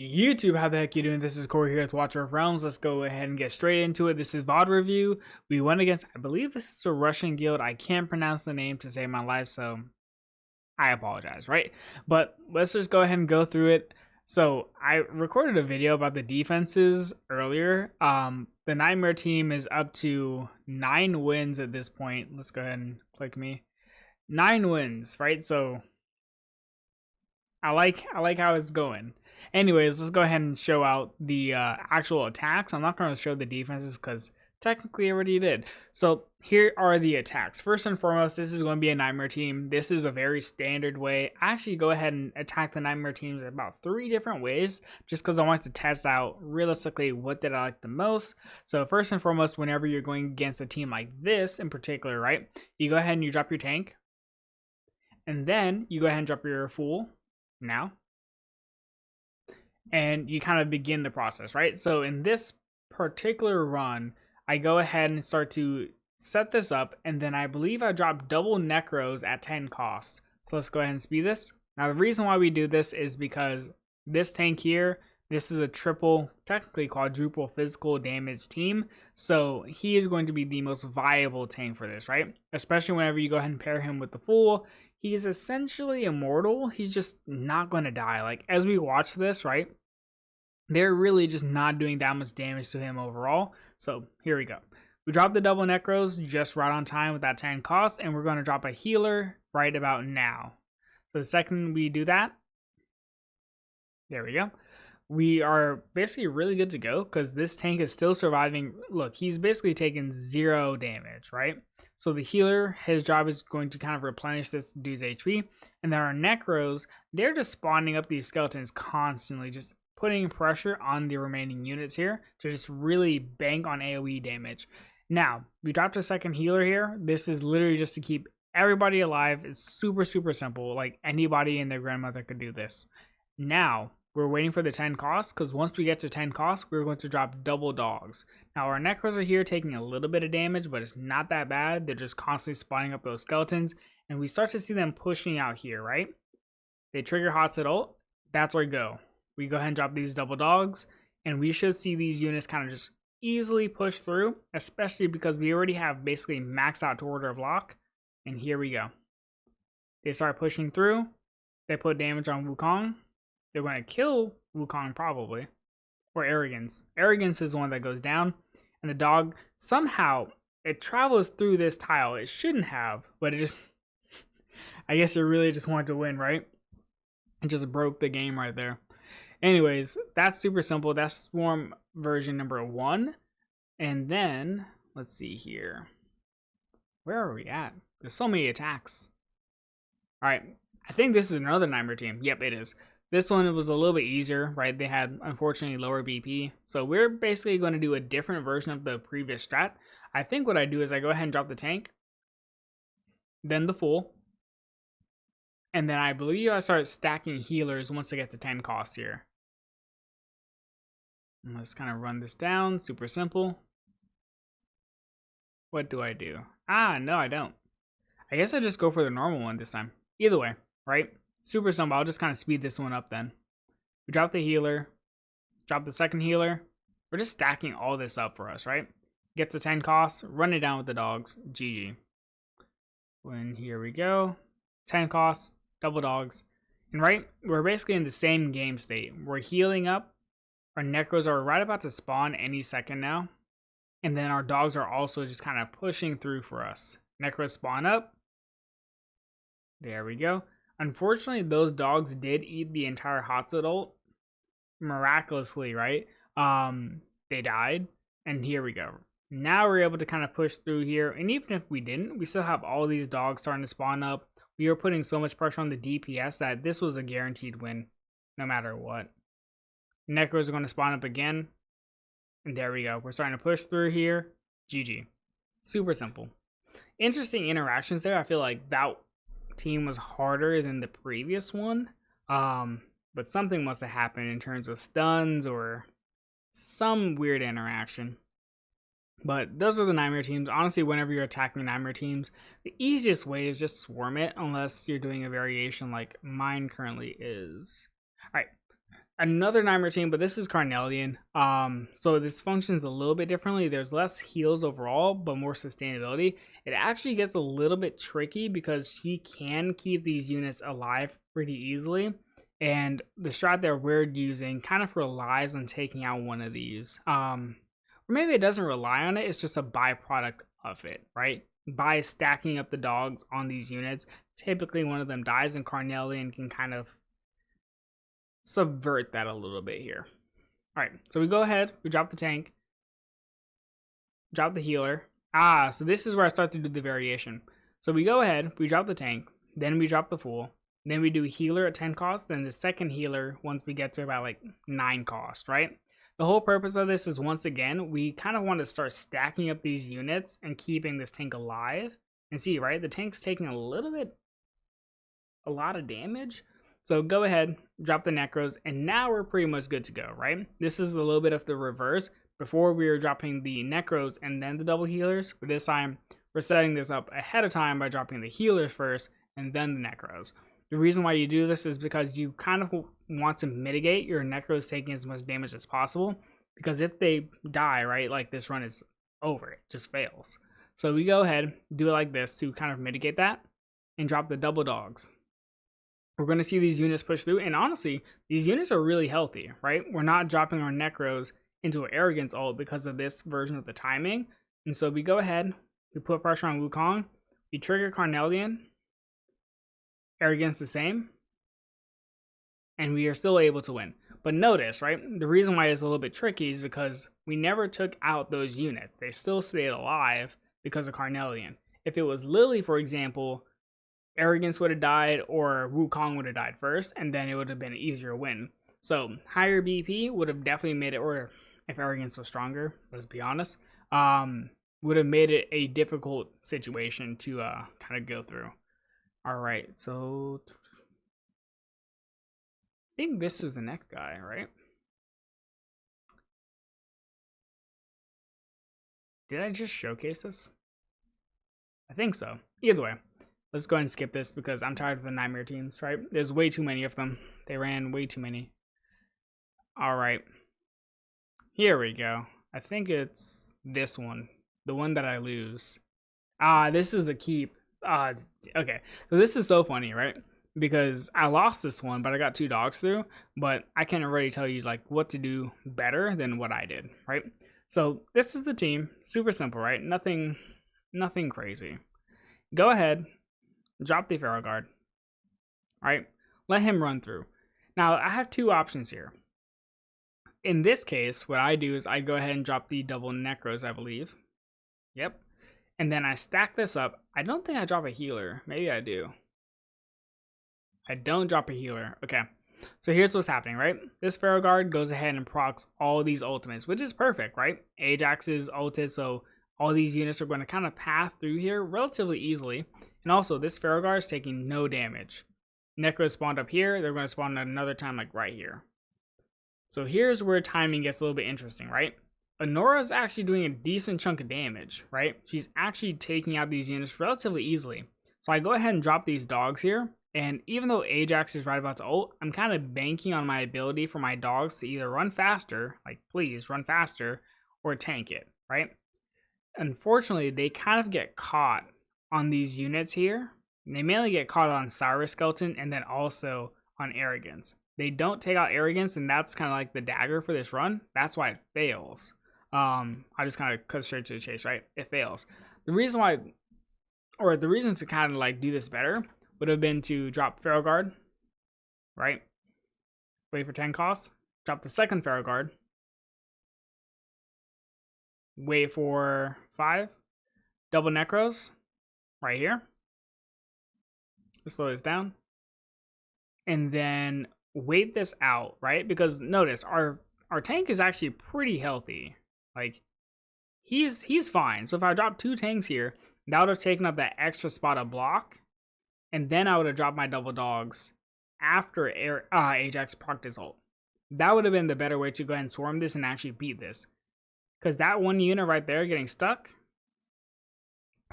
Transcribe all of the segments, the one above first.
YouTube, how the heck you doing? This is Corey here with Watcher of Realms. Let's go ahead and get straight into it. This is VOD review. We went against, I believe this is a Russian guild. I can't pronounce the name to save my life, so I apologize, right? But let's just go ahead and go through it. So I recorded a video about the defenses earlier. The Ymiret team is up to 9 wins at this point. Let's go ahead and click me. 9 wins, right? So I like how it's going. Anyways, let's go ahead and show out the actual attacks. I'm not going to show the defenses because technically I already did. So here are the attacks. First and foremost, this is going to be a Ymiret team. This is a very standard way. I actually go ahead and attack the Ymiret teams about 3 different ways just because I wanted to test out realistically what did I like the most. So first and foremost, whenever you're going against a team like this in particular, right, you go ahead and you drop your tank. And then you go ahead and drop your fool now. And you kind of begin the process, right? So in this particular run, I go ahead and start to set this up, and then I believe I drop double necros at 10 costs. So let's go ahead and speed this. Now the reason why we do this is because this tank here, this is a triple, technically quadruple physical damage team. So he is going to be the most viable tank for this, right? Especially whenever you go ahead and pair him with the fool. He's essentially immortal. He's just not going to die. Like as we watch this, right? They're really just not doing that much damage to him overall. So here we go. We drop the double necros just right on time with that 10 cost, and we're going to drop a healer right about now. So the second we do that, there we go. We are basically really good to go because this tank is still surviving. Look, he's basically taken 0 damage, right? So the healer, his job is going to kind of replenish this dude's HP. And then our necros, they're just spawning up these skeletons constantly, just putting pressure on the remaining units here to just really bank on AoE damage. Now, we dropped a second healer here. This is literally just to keep everybody alive. It's super, super simple. Like anybody and their grandmother could do this. Now, we're waiting for the 10 costs because once we get to 10 costs, we're going to drop double dogs. Now, our necros are here taking a little bit of damage, but it's not that bad. They're just constantly spawning up those skeletons, and we start to see them pushing out here, right? They trigger hot set ult. That's our go. We go ahead and drop these double dogs, and we should see these units kind of just easily push through, especially because we already have basically maxed out to order of lock. And here we go. They start pushing through. They put damage on Wukong. They're going to kill Wukong probably. Or Arrogance. Arrogance is the one that goes down. And the dog, somehow, it travels through this tile. It shouldn't have, but it just, I guess it really just wanted to win, right? It just broke the game right there. Anyways, that's super simple. That's Swarm version number 1. And then, let's see here. Where are we at? There's so many attacks. Alright, I think this is another Ymiret team. Yep, it is. This one was a little bit easier, right? They had, unfortunately, lower BP. So we're basically going to do a different version of the previous strat. I think what I do is I go ahead and drop the tank. Then the fool. And then I believe I start stacking healers once I get to 10 cost here. And let's kind of run this down. Super simple. What do I do? No, I don't. I guess I just go for the normal one this time. Either way, right? Super simple. I'll just kind of speed this one up then. We drop the healer. Drop the second healer. We're just stacking all this up for us, right? Get to 10 costs. Run it down with the dogs. GG. And here we go. 10 costs. Double dogs. And right, we're basically in the same game state. We're healing up. Our necros are right about to spawn any second now. And then our dogs are also just kind of pushing through for us. Necros spawn up. There we go. Unfortunately, those dogs did eat the entire hot set ult. Miraculously, right? They died. And here we go. Now we're able to kind of push through here. And even if we didn't, we still have all these dogs starting to spawn up. We were putting so much pressure on the DPS that this was a guaranteed win, no matter what. Necros are going to spawn up again. And there we go. We're starting to push through here. GG. Super simple. Interesting interactions there. I feel like that team was harder than the previous one. But something must have happened in terms of stuns or some weird interaction. But those are the Ymiret teams. Honestly, whenever you're attacking Ymiret teams, the easiest way is just swarm it, unless you're doing a variation like mine currently is. Alright, another Ymiret team, but this is Carnelian. So this functions a little bit differently. There's less heals overall, but more sustainability. It actually gets a little bit tricky because she can keep these units alive pretty easily. And the strat that we're using kind of relies on taking out one of these. Or maybe it doesn't rely on it, it's just a byproduct of it, right? By stacking up the dogs on these units, typically one of them dies, and Carnelian can kind of subvert that a little bit here. All right, so we go ahead, we drop the tank, drop the healer. So this is where I start to do the variation. So we go ahead, we drop the tank, then we drop the full, then we do healer at 10 cost, then the second healer once we get to about like 9 cost, right? The whole purpose of this is, once again, we kind of want to start stacking up these units and keeping this tank alive. And see, right, the tank's taking a lot of damage. So go ahead, drop the necros, and now we're pretty much good to go, right? This is a little bit of the reverse. Before we were dropping the necros and then the double healers, but this time we're setting this up ahead of time by dropping the healers first and then the necros. The reason why you do this is because you kind of want to mitigate your necros taking as much damage as possible, because if they die, right, like this run is over, it just fails. So we go ahead, do it like this to kind of mitigate that, and drop the double dogs. We're going to see these units push through, and honestly, these units are really healthy, right? We're not dropping our necros into an arrogance ult because of this version of the timing. And so we go ahead, we put pressure on Wukong, we trigger Carnelian, arrogance the same, and we are still able to win. But notice, right, the reason why it's a little bit tricky is because we never took out those units. They still stayed alive because of Carnelian. If it was Lily, for example, arrogance would have died, or Wukong would have died first, and then it would have been an easier win. So higher BP would have definitely made it, or if arrogance was stronger, let's be honest, would have made it a difficult situation to kind of go through. All right, so I think this is the next guy, right? Did I just showcase this? I think so. Either way, let's go ahead and skip this because I'm tired of the Ymiret teams, right? There's way too many of them. They ran way too many. All right. Here we go. I think it's this one. The one that I lose. This is the keep. Okay. So this is so funny, right? Because I lost this one, but I got 2 dogs through. But I can already tell you like what to do better than what I did, right? So this is the team. Super simple, right? Nothing crazy. Go ahead. Drop the Pharaoh Guard. Right? Let him run through. Now, I have 2 options here. In this case, what I do is I go ahead and drop the double necros, I believe. Yep. And then I stack this up. I don't think I drop a healer. Maybe I do. I don't drop a healer. Okay. So here's what's happening, right? This Pharaoh Guard goes ahead and procs all these ultimates, which is perfect, right? AJAX is ulted, so all these units are going to kind of path through here relatively easily. And also, this Pharaoh Guard is taking no damage. Necros spawned up here. They're going to spawn at another time, like right here. So here's where timing gets a little bit interesting, right? Honora is actually doing a decent chunk of damage, right? She's actually taking out these units relatively easily. So I go ahead and drop these dogs here. And even though AJAX is right about to ult, I'm kind of banking on my ability for my dogs to either run faster, like please run faster, or tank it, right? Unfortunately, they kind of get caught on these units here. And they mainly get caught on Cyrus Skeleton and then also on Arrogance. They don't take out Arrogance, and that's kind of like the dagger for this run. That's why it fails. I just kind of cut straight to the chase, right? It fails. The reason why, or the reason to kind of like do this better would have been to drop Pharaoh Guard, right? Wait for 10 costs. Drop the second Pharaoh Guard. Wait for 5. Double Necros, right here. Just slow this down. And then wait this out, right? Because notice our tank is actually pretty healthy. Like he's fine. So if I drop 2 tanks here, that would have taken up that extra spot of block. And then I would have dropped my double dogs after AJAX procced his ult. That would have been the better way to go ahead and swarm this and actually beat this. Because that one unit right there getting stuck,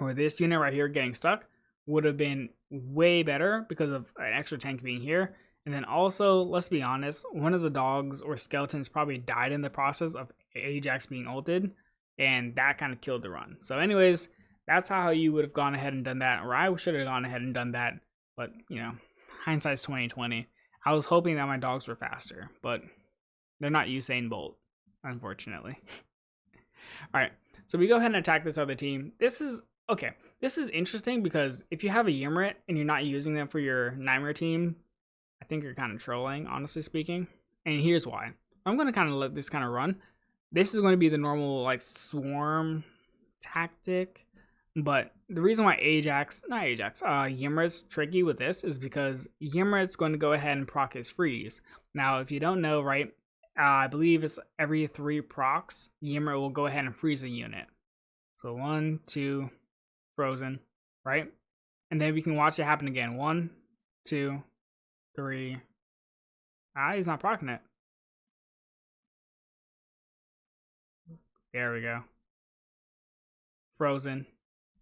or this unit right here getting stuck, would have been way better because of an extra tank being here. And then also, let's be honest, one of the dogs or skeletons probably died in the process of AJAX being ulted, and that kind of killed the run. So anyways, that's how you would have gone ahead and done that, or I should have gone ahead and done that, but you know, hindsight's 2020. I was hoping that my dogs were faster, but they're not Usain Bolt, unfortunately. All right, so we go ahead and attack this other team. This is interesting because if you have a Ymiret and you're not using them for your Ymiret team, I think you're kind of trolling, honestly speaking. And here's why. I'm going to kind of let this kind of run. This is going to be the normal like swarm tactic. But the reason why Ymiret's tricky with this is because Ymiret's going to go ahead and proc his freeze. Now, if you don't know, right, I believe it's every 3 procs, Ymiret will go ahead and freeze a unit. So 1, 2, frozen, right? And then we can watch it happen again. 1, 2, 3. He's not proccing it. There we go. Frozen,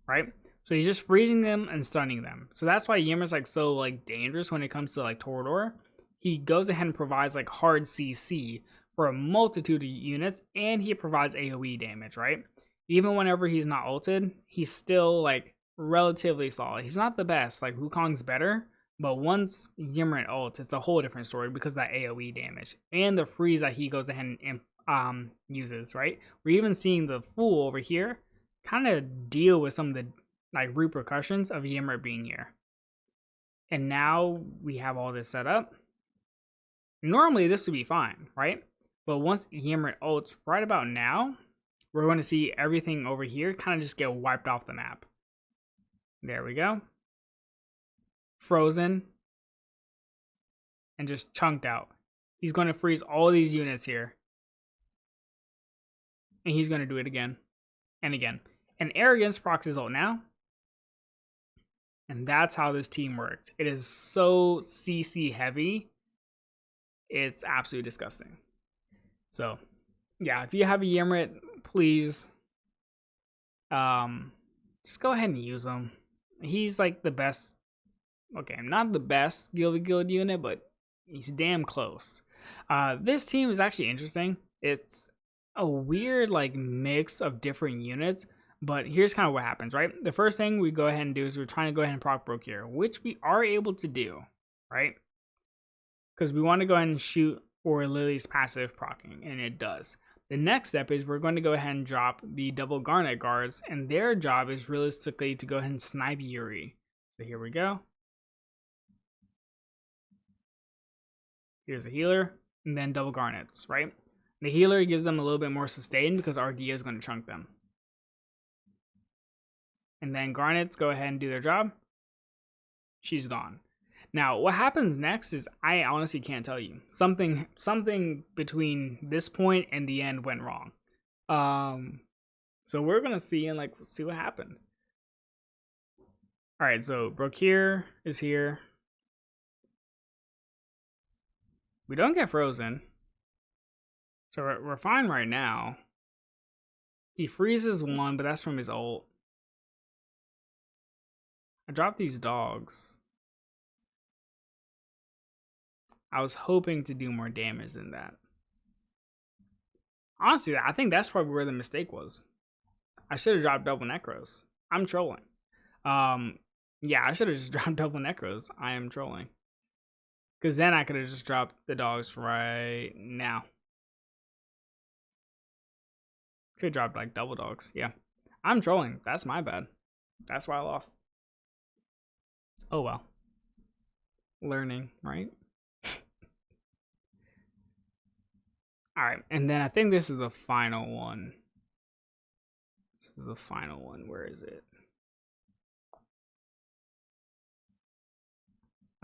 right? So he's just freezing them and stunning them. So that's why Ymiret's like so like dangerous when it comes to like Torador. He goes ahead and provides like hard CC for a multitude of units, and he provides AoE damage, right? Even whenever he's not ulted, he's still like relatively solid. He's not the best, like Wukong's better, but once Ymiret ults, it's a whole different story because of that AoE damage and the freeze that he goes ahead and uses, right? We're even seeing the Fool over here kind of deal with some of the like repercussions of Ymiret being here. And now we have all this set up. Normally this would be fine, right? But once Ymiret ults right about now, we're going to see everything over here kind of just get wiped off the map. There we go. Frozen. And just chunked out. He's going to freeze all these units here. And he's going to do it again. And again. And Arrogance procs his ult now. And that's how this team worked. It is so CC heavy. It's absolutely disgusting. So, yeah, if you have a Ymiret, please just go ahead and use him. He's like the best. Okay, not the best Guild unit, but he's damn close. This team is actually interesting. It's a weird like mix of different units, but here's kind of what happens, right? The first thing we go ahead and do is we're trying to go ahead and proc Broke here, which we are able to do, right? Because we want to go ahead and shoot for Lily's passive proccing, and it does. The next step is we're going to go ahead and drop the double Garnet guards, and their job is realistically to go ahead and snipe Yuri. So here we go. Here's a healer, and then double Garnets, right? The healer gives them a little bit more sustain because RD is going to chunk them. And then Garnets go ahead and do their job. She's gone. Now, what happens next is I honestly can't tell you. Something between this point and the end went wrong. So we're gonna see and see what happened. All right, so Brokir is here. We don't get frozen, so we're fine right now. He freezes one, but that's from his ult. I dropped these dogs. I was hoping to do more damage than that. Honestly, I think that's probably where the mistake was. I should have dropped double Necros. I'm trolling. Yeah, I should have just dropped double Necros. I am trolling. Because then I could have just dropped the dogs right now. Could have dropped like double dogs. Yeah. I'm trolling. That's my bad. That's why I lost. Oh well. Learning, right? Alright, and then I think this is the final one. This is the final one. Where is it?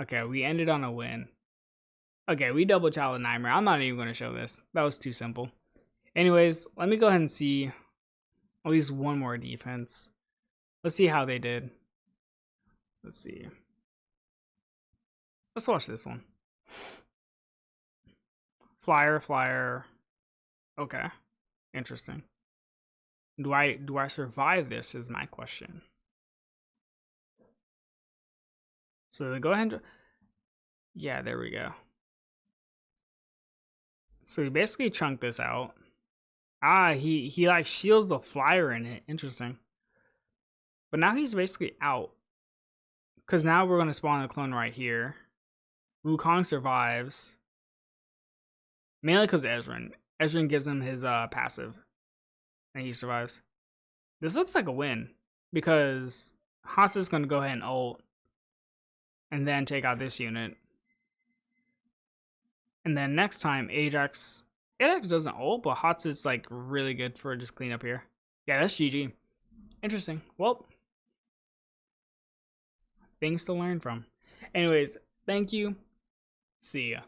Okay, we ended on a win. Okay, we double challenged Ymiret. I'm not even going to show this. That was too simple. Anyways, let me go ahead and see at least one more defense. Let's see how they did. Let's see. Let's watch this one. Flyer. Okay. Interesting. Do I survive this is my question. So go ahead and Yeah, there we go. So he basically chunked this out. Ah, he like shields the flyer in it. Interesting. But now he's basically out. Because now we're going to spawn a clone right here. Wukong survives. Mainly because Ezreal. Ezreal gives him his passive. And he survives. This looks like a win. Because Hatsa's going to go ahead and ult. And then take out this unit. And then next time, AJAX doesn't ult, but Hatsa's like really good for just clean up here. Yeah, that's GG. Interesting. Well, things to learn from. Anyways, thank you. See ya.